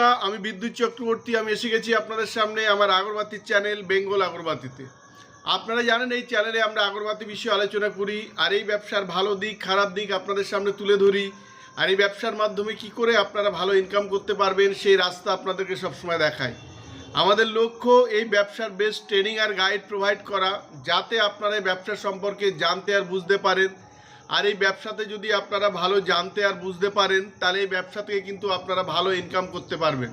বন্ধুরা, আমি বিদ্যুৎ চক্রবর্তী। আমি এসে গেছি আপনাদের সামনে আমার আগরবাতির চ্যানেল বেঙ্গল আগরবাতিতে। আপনারা জানেন এই চ্যানেলে আমরা আগরবাতি বিষয়ে আলোচনা করি, আর এই ব্যবসার ভালো দিক খারাপ দিক আপনাদের সামনে তুলে ধরি, আর এই ব্যবসার মাধ্যমে কি করে আপনারা ভালো ইনকাম করতে পারবেন সেই রাস্তা আপনাদেরকে সবসময় দেখাই। আমাদের লক্ষ্য এই ব্যবসার বেস্ট ট্রেনিং আর গাইড প্রোভাইড করা, যাতে আপনারা এই ব্যবসা সম্পর্কে জানতে আর বুঝতে পারেন। আর এই ব্যবসাতে যদি আপনারা ভালো জানতে আর বুঝতে পারেন, তাহলে এই ব্যবসা থেকে কিন্তু আপনারা ভালো ইনকাম করতে পারবেন।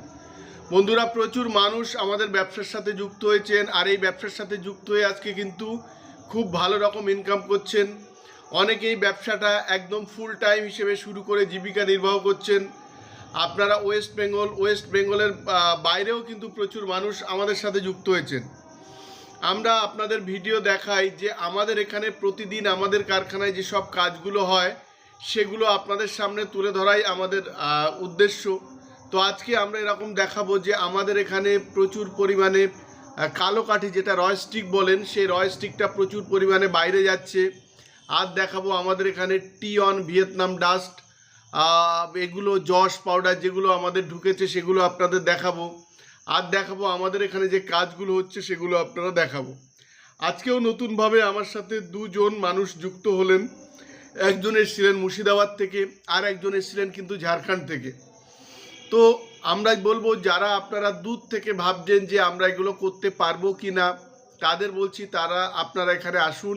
বন্ধুরা, প্রচুর মানুষ আমাদের ব্যবসার সাথে যুক্ত হয়েছেন, আর এই ব্যবসার সাথে যুক্ত হয়ে আজকে কিন্তু খুব ভালো রকম ইনকাম করছেন। অনেকেই ব্যবসাটা একদম ফুল টাইম হিসেবে শুরু করে জীবিকা নির্বাহ করছেন। আপনারা ওয়েস্ট বেঙ্গলের বাইরেও কিন্তু প্রচুর মানুষ আমাদের সাথে যুক্ত হয়েছেন। আমরা আপনাদের ভিডিও দেখাই যে আমাদের এখানে প্রতিদিন আমাদের কারখানায় যেসব কাজগুলো হয় সেগুলো আপনাদের সামনে তুলে ধরাই আমাদের উদ্দেশ্য। তো আজকে আমরা এরকম দেখাবো যে আমাদের এখানে প্রচুর পরিমাণে কালো কাঠি, যেটা রয় স্টিক বলেন, সেই রয় স্টিকটা প্রচুর পরিমাণে বাইরে যাচ্ছে। আর দেখাবো আমাদের এখানে টি অন ভিয়েতনাম ডাস্ট, এগুলো জস পাউডার যেগুলো আমাদের ঢুকেছে সেগুলো আপনাদের দেখাবো। আর দেখাবো আমাদের এখানে যে কাজগুলো হচ্ছে সেগুলো আপনারা দেখাবো। আজকেও নতুনভাবে আমার সাথে দুজন মানুষ যুক্ত হলেন। একজন এসেছিলেন মুর্শিদাবাদ থেকে, আর একজন এসেছিলেন কিন্তু ঝাড়খণ্ড থেকে। তো আমরা বলবো যারা আপনারা দূর থেকে ভাবছেন যে আমরা এগুলো করতে পারবো কি না, তাদের বলছি তারা আপনারা এখানে আসুন।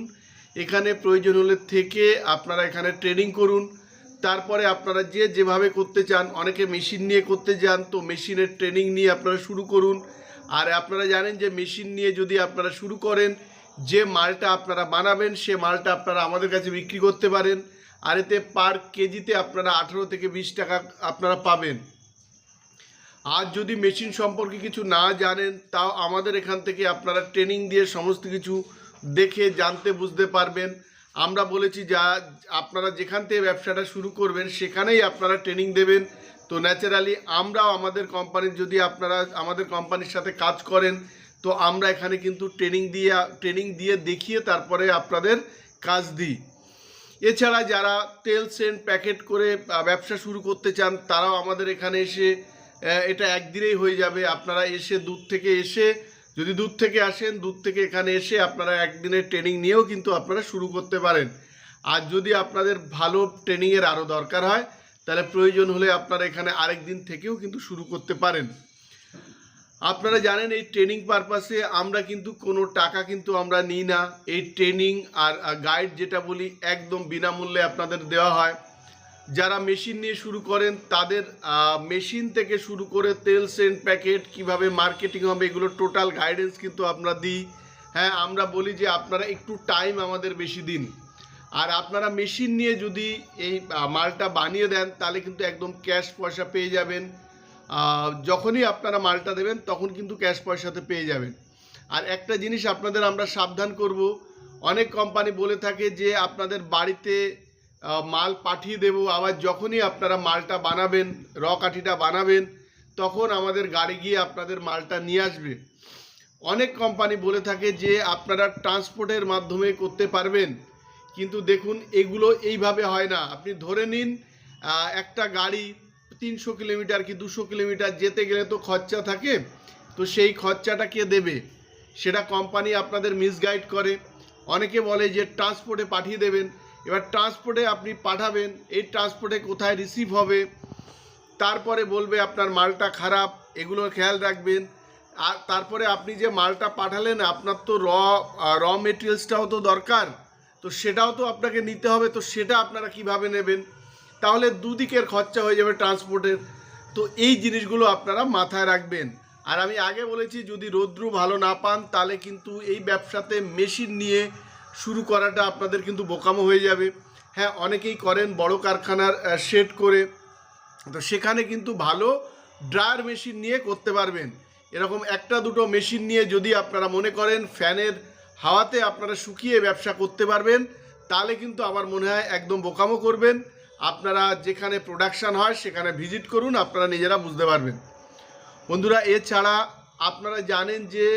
এখানে প্রয়োজন হলে থেকে আপনারা এখানে ট্রেনিং করুন। তারপরে আপনারা যেভাবে করতে চান, অনেকে মেশিন নিয়ে করতে চান, তো মেশিনের ট্রেনিং নিয়ে আপনারা শুরু করুন। আর আপনারা জানেন যে মেশিন নিয়ে যদি আপনারা শুরু করেন, যে মালটা আপনারা বানাবেন সে মালটা আপনারা আমাদের কাছে বিক্রি করতে পারেন। আর এতে পার কেজিতে আপনারা 18 থেকে 20 টাকা আপনারা পাবেন। আর যদি মেশিন সম্পর্কে কিছু না জানেন, তাও আমাদের এখান থেকে আপনারা ট্রেনিং দিয়ে সমস্ত কিছু দেখে জানতে বুঝতে পারবেন। আমরা বলেছি যা আপনারা যেখান থেকে ব্যবসাটা শুরু করবেন সেখানেই আপনারা ট্রেনিং দেবেন। তো ন্যাচারালি আমরাও আমাদের কোম্পানির, যদি আপনারা আমাদের কোম্পানির সাথে কাজ করেন, তো আমরা এখানে কিন্তু ট্রেনিং দিয়ে দেখিয়ে তারপরে আপনাদের কাজ দিই। এছাড়া যারা তেল সেন্ট প্যাকেট করে ব্যবসা শুরু করতে চান, তারাও আমাদের এখানে এসে, এটা একদিনেই হয়ে যাবে। আপনারা এসে যদি দূর থেকে আসেন, দূর থেকে এখানে এসে আপনারা একদিনের ট্রেনিং নিয়েও কিন্তু আপনারা শুরু করতে পারেন। আর যদি আপনাদের ভালো ট্রেনিংয়ের আরও দরকার হয়, তাহলে প্রয়োজন হলে আপনারা এখানে আরেক দিন থেকেও কিন্তু শুরু করতে পারেন। আপনারা জানেন এই ট্রেনিং পারপাসে আমরা কিন্তু কোনো টাকা কিন্তু আমরা নিই না। এই ট্রেনিং আর গাইড যেটা বলি একদম বিনামূল্যে আপনাদের দেওয়া হয়। যারা মেশিন নিয়ে শুরু করেন তাদের মেশিন থেকে শুরু করে তেল সেন্ট প্যাকেট কিভাবে মার্কেটিং হবে, এগুলো টোটাল গাইডেন্স কিন্তু আমরা দিই। হ্যাঁ, আমরা বলি যে আপনারা একটু টাইম আমাদের বেশি দিন। আর আপনারা মেশিন নিয়ে যদি এই মালটা বানিয়ে দেন, তাহলে কিন্তু একদম ক্যাশ পয়সা পেয়ে যাবেন। যখনই আপনারা মালটা দেবেন তখন কিন্তু ক্যাশ পয়সাতে পেয়ে যাবেন। আর একটা জিনিস আপনাদের আমরা সাবধান করব, অনেক কোম্পানি বলে থাকে যে আপনাদের বাড়িতে মাল পাঠিয়ে দেব, আবার যখনই আপনারা মালটা বানাবেন, কাঠিটা বানাবেন, তখন আমাদের গাড়ি গিয়ে আপনাদের মালটা নিয়ে আসবে। অনেক কোম্পানি বলে থাকে যে আপনারা ট্রান্সপোর্টের মাধ্যমে করতে পারবেন, কিন্তু দেখুন এগুলো এইভাবে হয় না। আপনি ধরে নিন একটা গাড়ি 300 কিলোমিটার কি 200 কিলোমিটার যেতে গেলে তো খরচা থাকে, তো সেই খরচাটা কে দেবে? সেটা কোম্পানি আপনাদের মিসগাইড করে। অনেকে বলে যে ট্রান্সপোর্টে পাঠিয়ে দেবেন। এবার ট্রান্সপোর্টে আপনি পাঠাবেন, এই ট্রান্সপোর্টে কোথায় রিসিভ হবে, তারপরে বলবে আপনার মালটা খারাপ, এগুলো খেয়াল রাখবেন। আর তারপরে আপনি যে মালটা পাঠালেন, আপনার তো র মেটেরিয়ালসটাও তো দরকার, তো সেটাও তো আপনাকে নিতে হবে। তো সেটা আপনারা কিভাবে নেবেন? তাহলে দুদিকের খরচা হয়ে যাবে ট্রান্সপোর্টের। তো এই জিনিসগুলো আপনারা মাথায় রাখবেন। আর আমি আগে বলেছি, যদি রৌদ্রু ভালো না পান, তাহলে কিন্তু এই ব্যবসাতে মেশিন নিয়ে শুরু করাটা আপনাদের কিন্তু বোকামো হয়ে যাবে। হ্যাঁ, অনেকেই করেন বড় কারখানার শেড করে, তো সেখানে কিন্তু ভালো ড্রায়ার মেশিন নিয়ে করতে পারবেন। এরকম একটা দুটো মেশিন নিয়ে যদি আপনারা মনে করেন ফ্যানের হাওয়াতে আপনারা শুকিয়ে ব্যবসা করতে পারবেন, তাহলে কিন্তু আমার মনে হয় একদম বোকামো করবেন। আপনারা যেখানে প্রোডাকশান হয় সেখানে ভিজিট করুন, আপনারা নিজেরা বুঝতে পারবেন। বন্ধুরা, এছাড়া আপনারা জানেন যে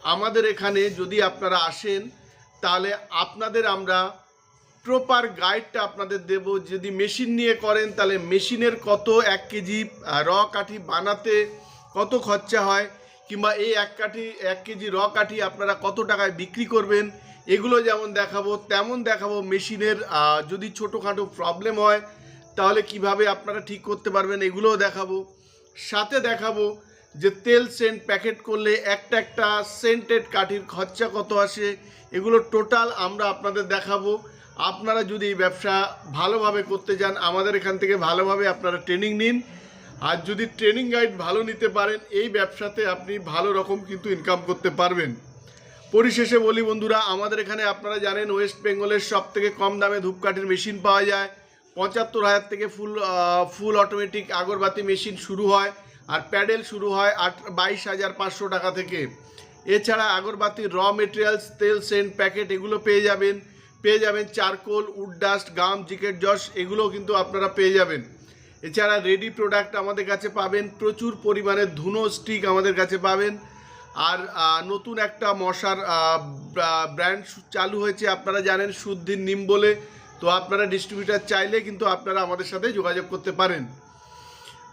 আমাদের এখানে যদি আপনারা আসেন, তাহলে আপনাদের আমরা প্রপার গাইডটা আপনাদের দেব। যদি মেশিন নিয়ে করেন তাহলে মেশিনের কত 1 কেজি র কাঠি বানাতে কত খরচা হয়, কিংবা এই 1 কেজি র কাঠি আপনারা কত টাকায় বিক্রি করবেন, এগুলো যেমন দেখাবো তেমন দেখাবো মেশিনের যদি ছোটোখাটো প্রবলেম হয় তাহলে কিভাবে আপনারা ঠিক করতে পারবেন এগুলোও দেখাবো। সাথে দেখাবো যে তেল সেন্ট প্যাকেট করলে একটা সেন্টেড কাঠির খরচা কত আসে, এগুলো টোটাল আমরা আপনাদের দেখাবো। আপনারা যদি এই ব্যবসা ভালোভাবে করতে চান আমাদের এখান থেকে ভালোভাবে আপনারা ট্রেনিং নিন, আর যদি ট্রেনিং গাইড ভালো নিতে পারেন এই ব্যবসাতে আপনি ভালো রকম কিন্তু ইনকাম করতে পারবেন। পরিশেষে বলি বন্ধুরা, আমাদের এখানে আপনারা জানেন ওয়েস্ট বেঙ্গলের সবথেকে কম দামে ধূপকাঠির মেশিন পাওয়া যায়। 75,000 থেকে ফুল অটোমেটিক আগরবাতি মেশিন শুরু হয়, আর প্যাডেল শুরু হয় 22,500 টাকা থেকে। এছাড়া আগরবাতির র মেটেরিয়ালস, তেল সেন্ট প্যাকেট এগুলো পেয়ে যাবেন charcoal, would dust, gum, জিকেট Jos এগুলোও কিন্তু আপনারা পেয়ে যাবেন। এছাড়া রেডি প্রোডাক্ট আমাদের কাছে পাবেন, প্রচুর পরিমাণে ধুনো স্টিক আমাদের কাছে পাবেন। আর নতুন একটা মশার ব্র্যান্ড চালু হয়েছে আপনারা জানেন, শুদ্ধির নিম বলে। তো আপনারা ডিস্ট্রিবিউটার চাইলে কিন্তু আপনারা আমাদের সাথে যোগাযোগ করতে পারেন।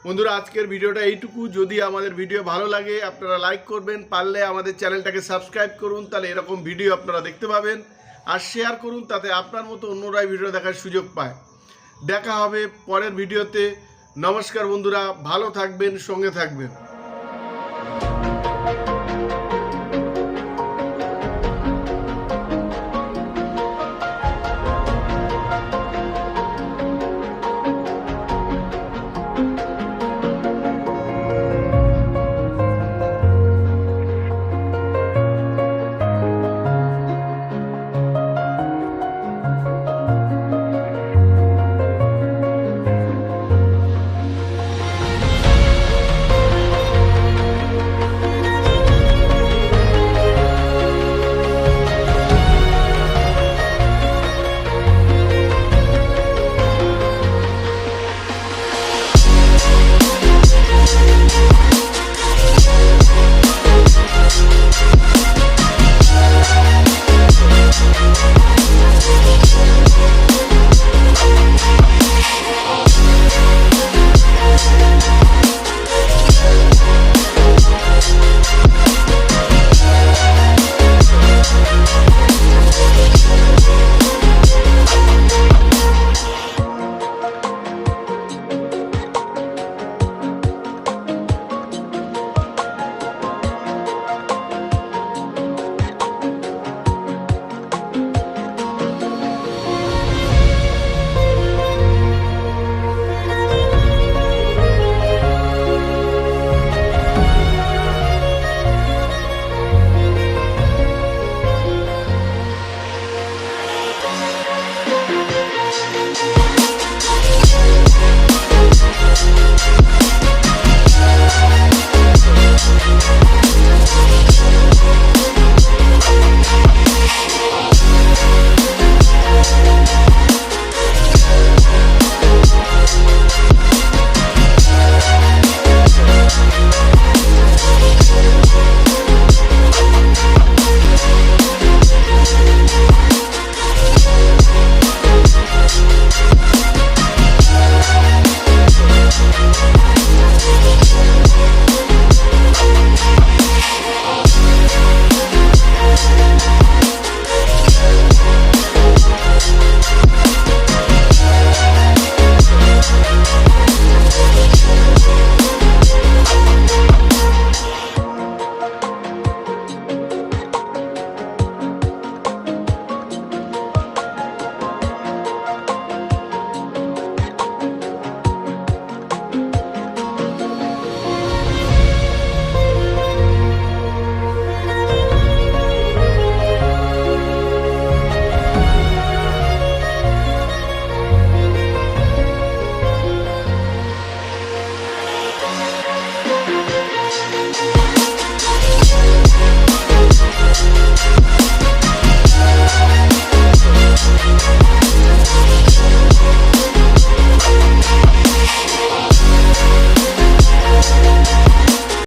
বন্ধুরা, আজকের ভিডিওটা এইটুকু। যদি আমাদের ভিডিও ভালো লাগে আপনারা লাইক করবেন, পারলে আমাদের চ্যানেলটাকে সাবস্ক্রাইব করুন, তাহলে এরকম ভিডিও আপনারা দেখতে পাবেন। আর শেয়ার করুন, তাতে আপনার মতো অন্যরাই ভিডিও দেখার সুযোগ পায়। দেখা হবে পরের ভিডিওতে। নমস্কার বন্ধুরা, ভালো থাকবেন, সঙ্গে থাকবেন।